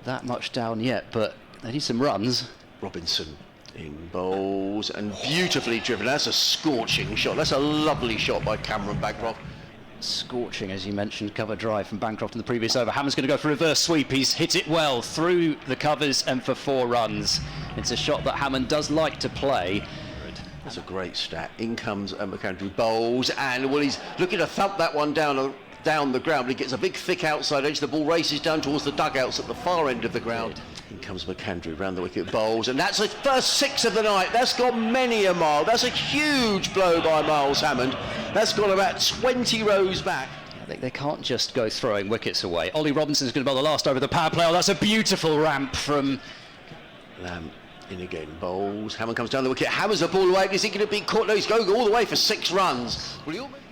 that much down yet, but they need some runs. Robinson in bowls and beautifully driven. That's a scorching shot. That's a lovely shot by Cameron Bancroft. Scorching, as you mentioned, cover drive from Bancroft in the previous over. Hammond's going to go for a reverse sweep. He's hit it well through the covers and for 4 runs. It's a shot that Hammond does like to play. That's a great stat. In comes McAndrew, bowls, and well, he's looking to thump that one down the ground, but he gets a big thick outside edge. The ball races down towards the dugouts at the far end of the ground. In comes McAndrew round the wicket, bowls, and that's the first 6 of the night. That's gone many a mile. That's a huge blow by Miles Hammond. That's gone about 20 rows back. I think they can't just go throwing wickets away. Ollie Robinson's going to bowl the last over the power play. Oh, that's a beautiful ramp from Lamb. In again, bowls. Hammond comes down the wicket, hammers the ball away. Is he going to be caught? No, he's going all the way for 6 runs.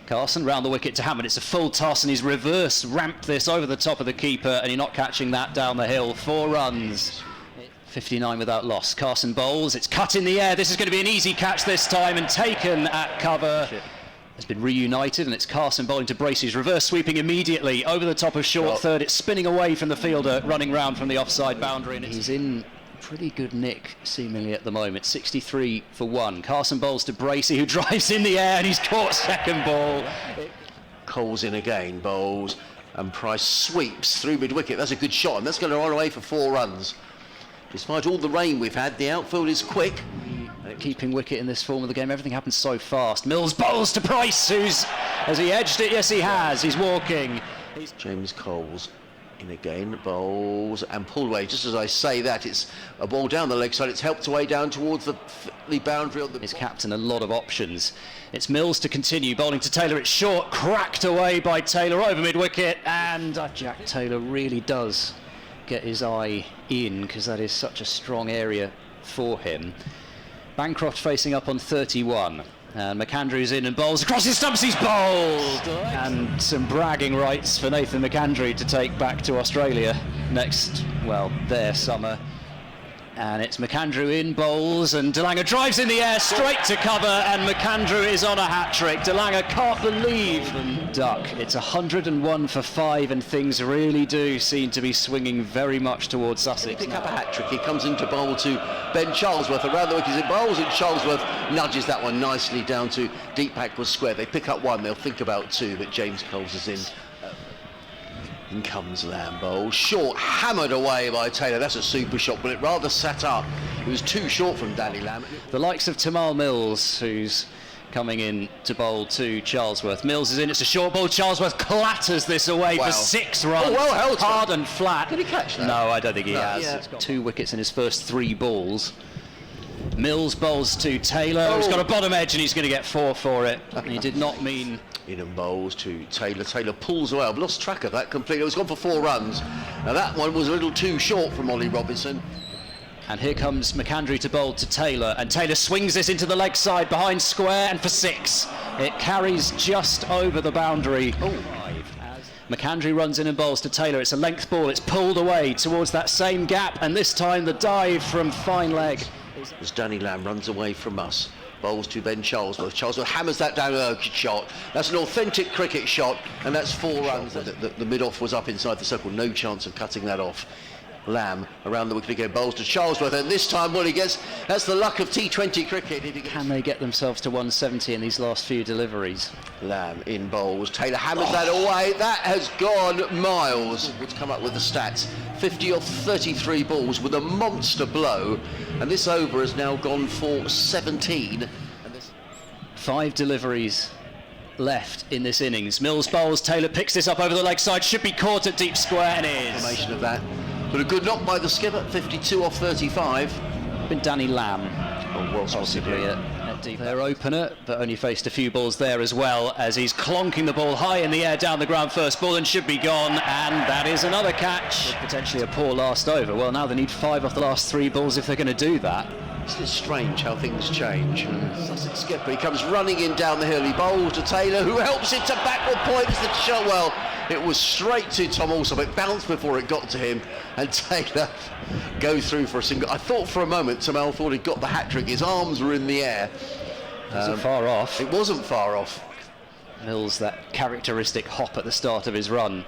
Carson round the wicket to Hammond. It's a full toss and he's reverse ramped this over the top of the keeper and you're not catching that down the hill. 4 runs. 59 without loss. Carson bowls. It's cut in the air. This is going to be an easy catch this time and taken at cover. Has been reunited and it's Carson bowling to Bracey's reverse sweeping immediately over the top of short third. It's spinning away from the fielder running round from the offside boundary and he's in pretty good nick seemingly at the moment. 63 for 1. Carson bowls to Bracey who drives in the air and he's caught second ball. Cole's in again, bowls, and Price sweeps through mid-wicket. That's a good shot and that's going to run away for 4 runs. Despite all the rain we've had, the outfield is quick. Keeping wicket in this form of the game, everything happens so fast. Mills bowls to Price, has he edged it? Yes, he has. He's walking. James Coles in again, bowls and pulled away. Just as I say that, it's a ball down the leg side. It's helped away down towards the boundary. His captain a lot of options. It's Mills to continue, bowling to Taylor. It's short, cracked away by Taylor over mid-wicket, and Jack Taylor really does get his eye in because that is such a strong area for him. Bancroft facing up on 31. And McAndrew's in and bowls across his stumps. He's bowled! And some bragging rights for Nathan McAndrew to take back to Australia next, well, their summer. And it's McAndrew in bowls and DeLange drives in the air straight to cover and McAndrew is on a hat-trick. DeLange can't believe them duck. It's 101 for 5 and things really do seem to be swinging very much towards Sussex. He pick up a hat-trick. He comes into bowl to Ben Charlesworth. Around the wicket in bowls and Charlesworth nudges that one nicely down to deep backward square. They pick up 1, they'll think about 2, but James Coles is in. In comes Lambo, short, hammered away by Taylor. That's a super shot, but it rather sat up. It was too short from Danny Lamb. The likes of Tamal Mills, who's coming in to bowl to Charlesworth. Mills is in, it's a short ball. Charlesworth clatters this away for 6 runs. Oh, well held. Hard and flat. Did he catch that? No, I don't think he has. Yeah. He's got 2 wickets in his first 3 balls. Mills bowls to Taylor, who's got a bottom edge and he's going to get 4 for it. He did not mean... In and bowls to Taylor. Taylor pulls away. I've lost track of that completely. It was gone for 4 runs. Now that one was a little too short from Ollie Robinson. And here comes McAndrew to bowl to Taylor. And Taylor swings this into the leg side behind square and for 6. It carries just over the boundary. McAndrew runs in and bowls to Taylor. It's a length ball. It's pulled away towards that same gap. And this time the dive from fine leg. As Danny Lamb runs away from us. Bowls to Ben Charlesworth. Charlesworth hammers that down a shot. That's an authentic cricket shot, and that's 4 runs. The mid-off was up inside the circle. No chance of cutting that off. Lamb around the wicket again. Bowls to Charlesworth, and this time what he gets, that's the luck of T20 cricket. Can they get themselves to 170 in these last few deliveries? Lamb in bowls. Taylor hammers that away. That has gone miles. Let's come up with the stats. 50 off 33 balls with a monster blow, and this over has now gone for 17. 5 deliveries left in this innings. Mills bowls, Taylor picks this up over the leg side, should be caught at deep square and is. Confirmation of that. But a good knock by the skipper, 52 off 35. Been Danny Lamb, possibly at deep. Their opener, but only faced a few balls there as well, as he's clonking the ball high in the air down the ground first ball and should be gone, and that is another catch. Potentially a poor last over. Well, now they need 5 off the last 3 balls if they're going to do that. It's strange how things change. Sussex skipper, he comes running in down the hill. He bowls to Taylor, who helps it to backward points the shot. Well, it was straight to Tom Alsop. It bounced before it got to him, and Taylor goes through for a single. I thought for a moment Tamal thought he'd got the hat-trick. His arms were in the air. It wasn't far off. It wasn't far off. Mills, that characteristic hop at the start of his run.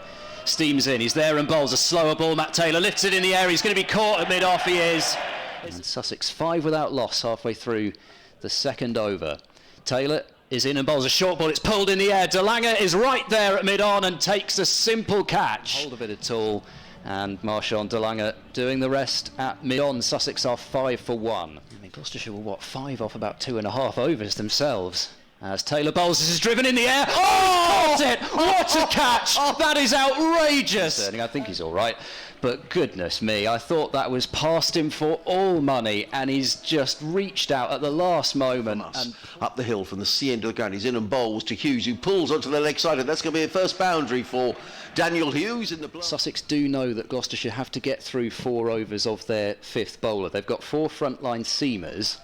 steams in. He's there and bowls a slower ball. Matt Taylor lifts it in the air. He's going to be caught at mid-off. He is. And Sussex 5 without loss halfway through the second over. Taylor is in and bowls a short ball. It's pulled in the air. De Lange is right there at mid-on and takes a simple catch. Hold of it at all. And Marchand De Lange doing the rest at mid-on. Sussex are 5 for 1. I mean, Gloucestershire were, 5 off about 2.5 overs themselves. As Taylor bowls, this is driven in the air. Oh! Caught it! What a catch! That is outrageous! I think he's all right. But goodness me, I thought that was past him for all money, and he's just reached out at the last moment. And up the hill from the sea end of the ground, he's in and bowls to Hughes, who pulls onto the leg side, and that's going to be a first boundary for Daniel Hughes in the block. Sussex do know that Gloucestershire have to get through 4 overs of their 5th bowler. They've got 4 frontline seamers.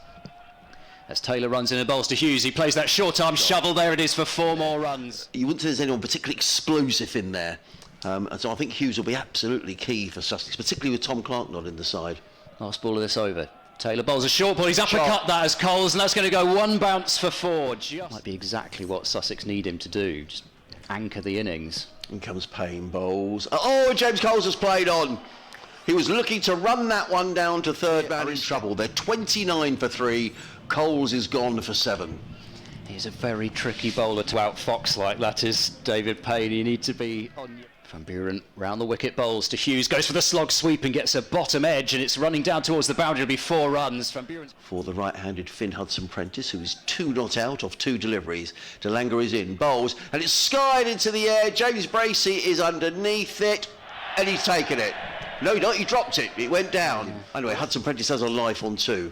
As Taylor runs in and bowls to Hughes, he plays that short-arm shovel. There it is for 4 more runs. You wouldn't say there's anyone particularly explosive in there. And so I think Hughes will be absolutely key for Sussex, particularly with Tom Clark not in the side. Last ball of this over. Taylor bowls a short ball. He's uppercut that as Coles, and that's going to go 1 bounce for 4. Might be exactly what Sussex need him to do. Just anchor the innings. In comes Payne, bowls. Oh, James Coles has played on. He was looking to run that one down to third man in trouble. They're 29 for 3. Coles is gone for 7. He's a very tricky bowler to outfox like that is David Payne. You need to be on. Van Buren round the wicket, bowls to Hughes, goes for the slog sweep and gets a bottom edge, and it's running down towards the boundary. It'll be 4 runs. Van Buren for the right-handed Finn Hudson-Prentice, who is 2 not out of 2 deliveries. De Lange is in, bowls, and it's skied into the air. James Bracey is underneath it, and he's taken it. No, not, he dropped it. It went down. Anyway, Hudson-Prentice has a life on 2.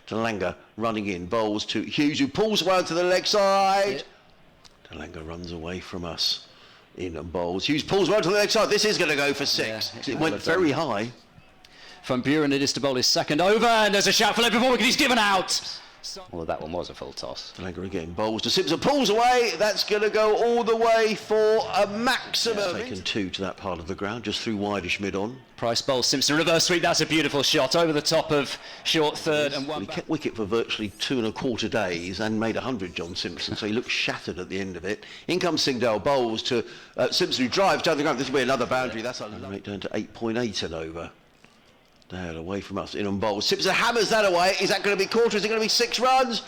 De Lange running in, bowls to Hughes, who pulls one to the leg side. De Lange runs away from us. In and bowls. Hughes pulls one to the leg side. This is going to go for 6. Yeah, it went very high. Van Buren, it is to bowl his second over, and there's a shout for Liverpool because he's given out. Well, that one was a full toss. De Lange again, bowls to Simpson, pulls away. That's going to go all the way for a maximum. Yeah, taken 2 to that part of the ground, just through wideish mid-on. Price bowls Simpson, reverse sweep. That's a beautiful shot over the top of short third. And one. He kept wicket for virtually 2.25 days and made 100, John Simpson, so he looked shattered at the end of it. In comes Singdale, bowls to Simpson, who drives down the ground. This will be another boundary. That's right down to 8.8 and over. Dale away from us, in on bowls. Simpson hammers that away. Is that going to be caught, or is it going to be 6 runs?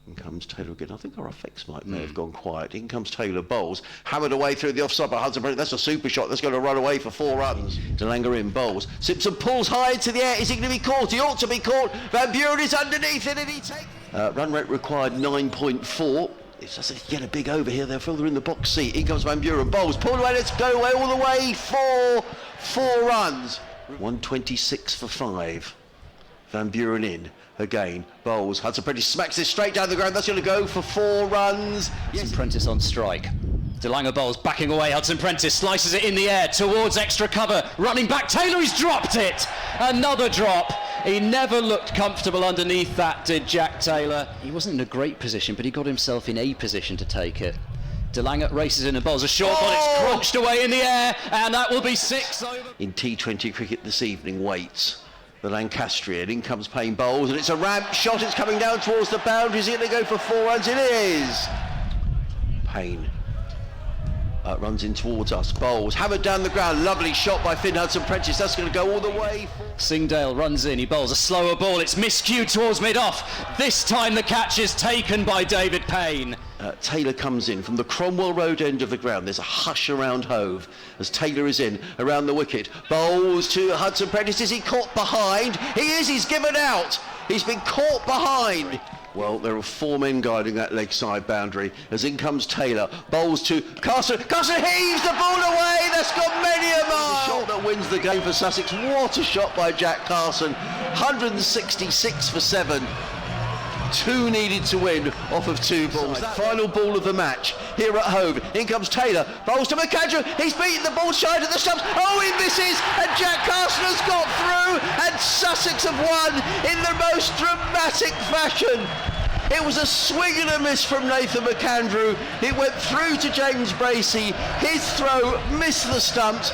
In comes Taylor again. I think our effects may have gone quiet. In comes Taylor, bowls. Hammered away through the offside by Hudson. That's a super shot. That's going to run away for 4 runs. De Lange in, bowls. Simpson pulls high into the air. Is he going to be caught? He ought to be caught. Van Buren is underneath it, and he takes... run rate required 9.4. It's just to get a big over here. They're further in the box seat. In comes Van Buren, bowls. Pulled away. Let's go away all the way for 4 runs. 126 for 5. Van Buren in again, bowls. Hudson-Prentice smacks this straight down the ground. That's going to go for 4 runs. Yes. Prentice on strike. De Lange bowls, backing away. Hudson-Prentice slices it in the air towards extra cover. Running back, Taylor, he's dropped it. Another drop. He never looked comfortable underneath that, did Jack Taylor. He wasn't in a great position, but he got himself in a position to take it. De Lange races in and bowls a short ball. It's crunched away in the air, and that will be 6 over. In T20 cricket this evening, waits the Lancastrian. In comes Payne, bowls, and it's a ramp shot. It's coming down towards the boundary. Is it going to go for 4 runs? It is. Payne runs in towards us, bowls, hammered down the ground. Lovely shot by Finn Hudson-Prentice. That's going to go all the way. Singdale runs in. He bowls a slower ball. It's miscued towards mid-off. This time the catch is taken by David Payne. Taylor comes in from the Cromwell Road end of the ground. There's a hush around Hove as Taylor is in around the wicket. Bowls to Hudson-Prentice. Is he caught behind? He is. He's given out. He's been caught behind. Well, there are 4 men guiding that leg side boundary as in comes Taylor. Bowls to Carson. Carson heaves the ball away. That's got many a mile. The shot that wins the game for Sussex. What a shot by Jack Carson. 166 for 7. 2 needed to win off of 2 balls. Final ball of the match here at Hove. In comes Taylor. Bowls to McAndrew. He's beaten the ball side of the stumps. Oh, he misses. And Jack Carson has got through. And Sussex have won in the most dramatic fashion. It was a swing and a miss from Nathan McAndrew. It went through to James Bracey. His throw missed the stumps.